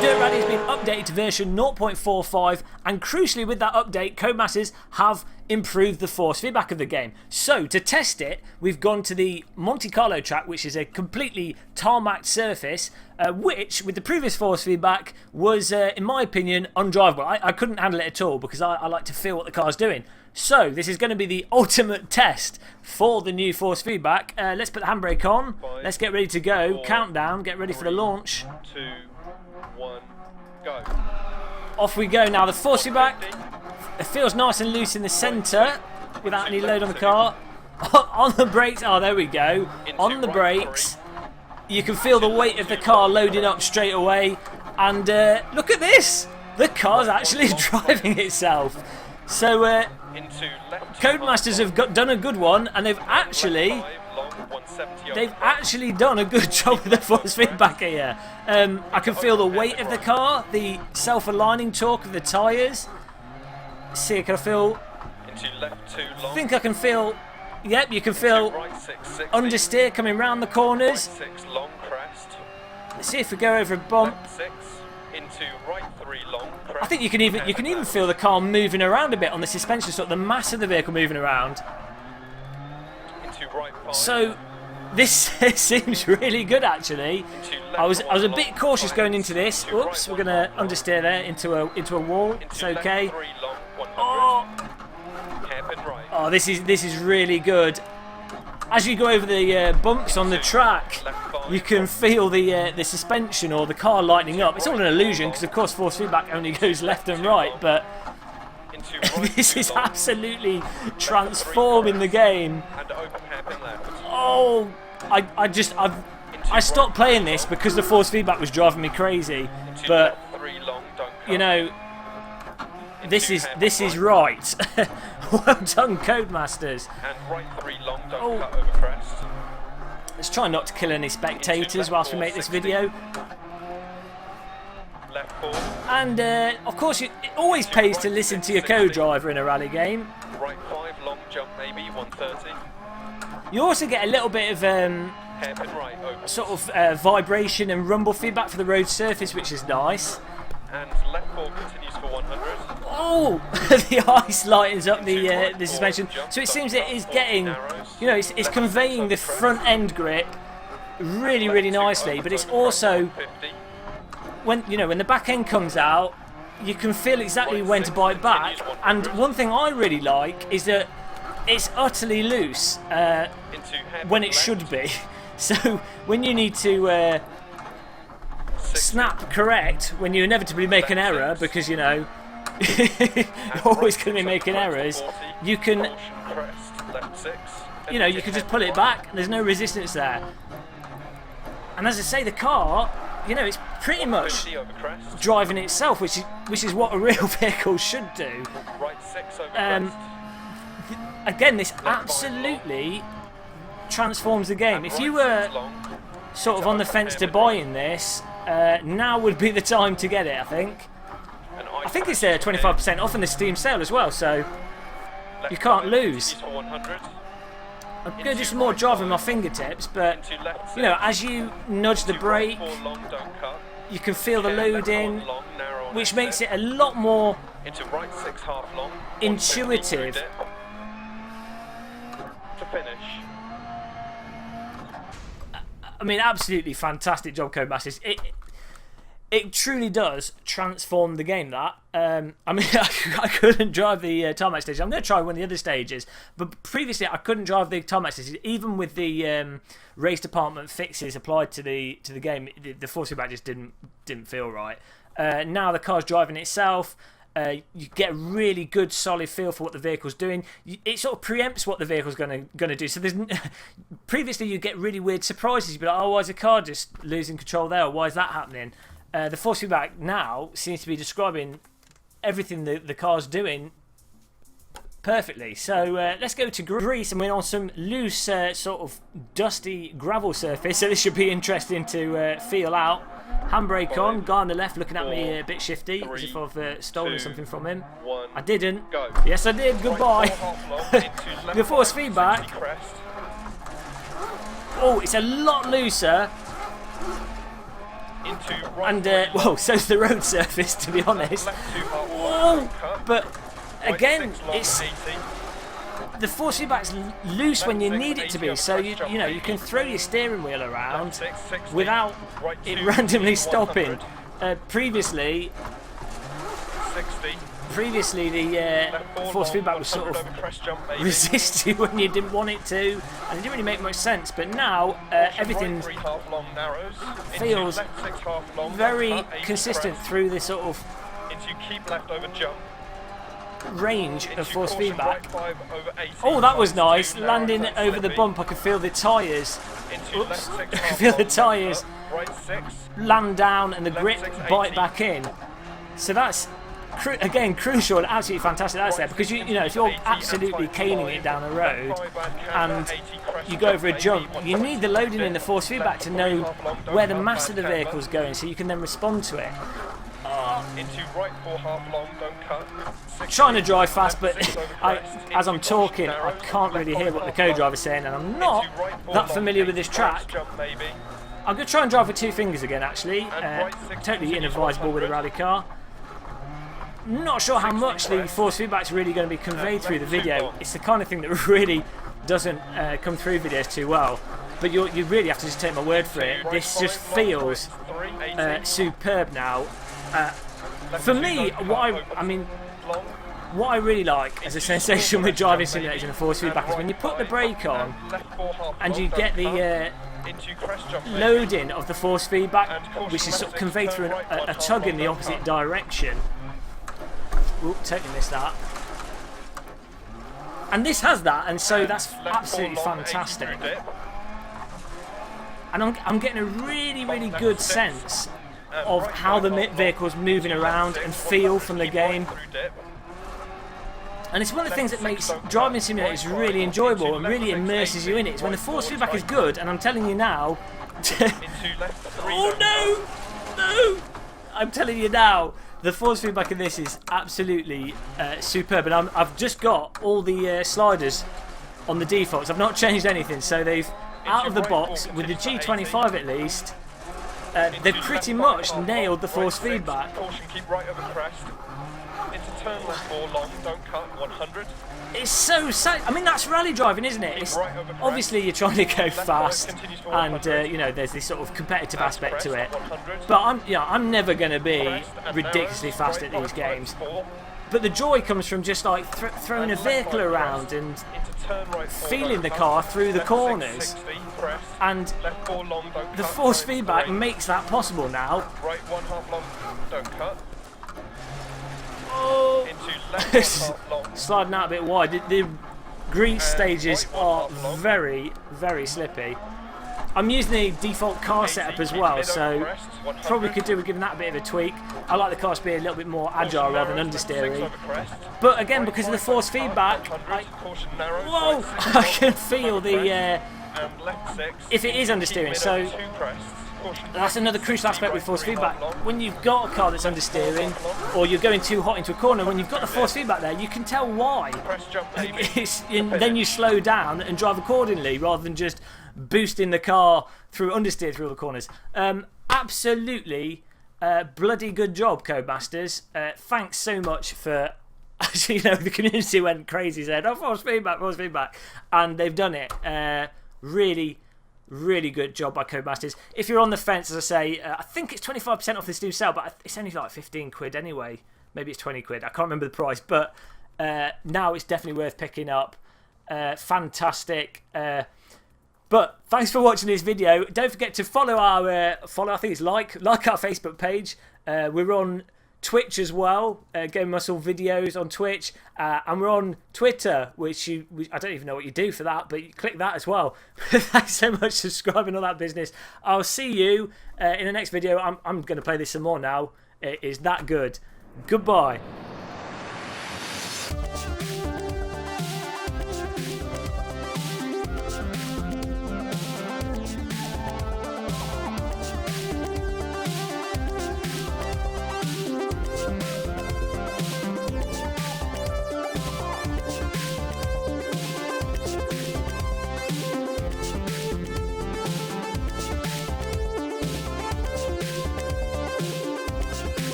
Dirt Rally has been updated to version 0.45, and crucially with that update, Codemasters have improved the force feedback of the game. So to test it, we've gone to the Monte Carlo track, which is a completely tarmacked surface, which with the previous force feedback was, in my opinion, undrivable. I couldn't handle it at all because I like to feel what the car's doing. So this is going to be the ultimate test for the new force feedback. Let's put the handbrake on. Let's get ready to go. 4, countdown. Get ready for the launch. 2, 1, go. Off we go now. The force feedback. It feels nice and loose in the centre without any load on the car. On the brakes. Oh, there we go. On the brakes. You can feel the weight of the car loading up straight away. And look at this. The car's actually driving itself. So Codemasters have done a good one, and they've actually done a good job with the force feedback here. I can feel the weight of the car, the self-aligning torque of the tyres. See, can I feel? I think I can feel. Yep, you can feel understeer coming round the corners. Let's see if we go over a bump. I think you can even feel the car moving around a bit on the suspension, sort of the mass of the vehicle moving around. So this seems really good actually. I was a bit cautious going into this. Oops, we're gonna understeer there into a wall. It's okay. Oh, this is really good. As you go over the bumps on the track, you can feel the suspension or the car lightening up. It's all an illusion because, of course, force feedback only goes left and right. But this is absolutely transforming the game. Oh, I stopped playing this because the force feedback was driving me crazy. But you know, this is right. Well done, Codemasters. Oh. Let's try not to kill any spectators whilst we make this video. And of course, it always pays to listen to your co-driver in a rally game. Right 5, long jump maybe, 130. You also get a little bit of sort of vibration and rumble feedback for the road surface, which is nice. And left 4 continues for 100. Oh, the ice lightens up the suspension. So it seems it is getting, you know, it's conveying the front end grip really, really nicely. But it's also, when the back end comes out, you can feel exactly when to bite back. And one thing I really like is that it's utterly loose when it should be. So when you need to snap correct, when you inevitably make an error, because you know you're always going to be making errors, you can, you can just pull it back. There's no resistance there. And as I say, the car, it's pretty much driving itself, which is what a real vehicle should do. Again, this absolutely transforms the game. If you were sort of on the fence to buying this, now would be the time to get it, I think. I think it's 25% off in the Steam sale as well, so you can't lose. I'm going to do some more driving my fingertips, but as you nudge the brake, you can feel the load in, which makes it a lot more intuitive. I mean, absolutely fantastic job, Codemasters. It truly does transform the game, that. I mean, I couldn't drive the tarmac stage. I'm going to try one of the other stages, but previously I couldn't drive the tarmac stages. Even with the race department fixes applied to the game, the force feedback just didn't feel right. Now the car's driving itself. You get a really good solid feel for what the vehicle's doing. It sort of preempts what the vehicle's going to do. So previously you get really weird surprises. You'd be like, oh, why is the car just losing control there? Or why is that happening? The force feedback now seems to be describing everything the car's doing perfectly. So let's go to Greece, and we're on some loose sort of dusty gravel surface. So this should be interesting to feel out. Handbrake on, guy on the left looking at me a bit shifty, as if I've stolen something from him. I didn't. Yes, I did. Goodbye. The force feedback. Oh, it's a lot looser. Into right And, 3. well, so's the road surface, to be honest. Left 2 half long, Whoa! don't cut. But, Right again, 6 long, it's... 80. The force feedback's loose when you need it to be, so you know you can throw your steering wheel around Left 6, 60. without Right it 2, randomly 100. stopping. Previously 60. the Left 4 force long, feedback was sort 100 of over crest jump maybe. resist you when you didn't want it to, and it didn't really make much sense. But now everything Right 3 half long narrows. Into feels left 6 half long, very don't cut, 80 consistent crest. through this sort of Into keep left over jump. range of Into force caution feedback. right 5 over 80. Oh, that was Right nice. 2 narrows, Landing left over the slippy. bump, I could feel the tyres. Into Oops. left 6 I could half feel the long, tyres right 6. land down and the Left grip 6, bite 80. back in. So that's again crucial and absolutely fantastic. That's there because you know if you're absolutely caning it down the road and you go over a jump, you need the loading in the force feedback to know where the mass of the vehicle is going, so you can then respond to it. Into right 4 half long, don't cut. Trying to drive fast, but as I'm talking, I can't really hear what the co-driver's saying, and I'm not that familiar with this track. I'm going to try and drive with 2 fingers again, actually. Totally inadvisable with a rally car. Not sure how much the force feedback's really going to be conveyed through the video. It's the kind of thing that really doesn't come through videos too well. But you really have to just take my word for it. This just feels superb now. For me, what I really like as a sensation with driving simulators and the force feedback is when you put the brake on and you get the loading of the force feedback, which is sort of conveyed through a tug in the opposite direction. Oop, totally missed that. And this has that, and so that's absolutely fantastic. And I'm getting a really good sense of how the vehicle's moving around and feel from the game. And it's one of the things that makes driving simulators really enjoyable and really immerses you in it. It's when the force feedback is good, and I'm telling you now... Oh no! No! I'm telling you now, the force feedback in this is absolutely superb. And I've just got all the sliders on the defaults. I've not changed anything, so they've, out of the box, with the G25 at least, they've pretty much nailed the force feedback. Caution, keep right over crest. Into turn left 4 long, don't cut, 100. It's so sad. I mean, that's rally driving, isn't it? It's, obviously, you're trying to go fast, and you know, there's this sort of competitive aspect to it. But I'm never going to be ridiculously fast at these games. But the joy comes from just like throwing a vehicle around and feeling the car through the corners, and the force feedback makes that possible now. Right 1 half long, don't cut. Oh. Into left 1 half long. Sliding out a bit wide. The grease stages are very slippy. I'm using the default car setup as well, so probably could do with giving that a bit of a tweak. I like the car to be a little bit more agile rather than understeery. But again, because of the force feedback, I can feel the if it is understeering. So that's another crucial aspect with force feedback. When you've got a car that's understeering, or you're going too hot into a corner, when you've got the force feedback there, you can tell why. Then you slow down and drive accordingly, rather than just boosting the car through understeer through all the corners. Absolutely bloody good job, Codemasters. Thanks so much for... Actually, you know, the community went crazy, said, oh, force feedback, and they've done it. Really good job by Codemasters. If you're on the fence, as I say, I think it's 25% off this new sale, but it's only like 15 quid anyway. Maybe it's 20 quid. I can't remember the price, but now it's definitely worth picking up. Fantastic. But thanks for watching this video. Don't forget to follow our I think it's like our Facebook page. We're on Twitch as well, Game Muscle videos on Twitch, and we're on Twitter, which I don't even know what you do for that, but you click that as well. Thanks so much for subscribing, all that business. I'll see you in the next video. I'm going to play this some more now. It is that good. Goodbye.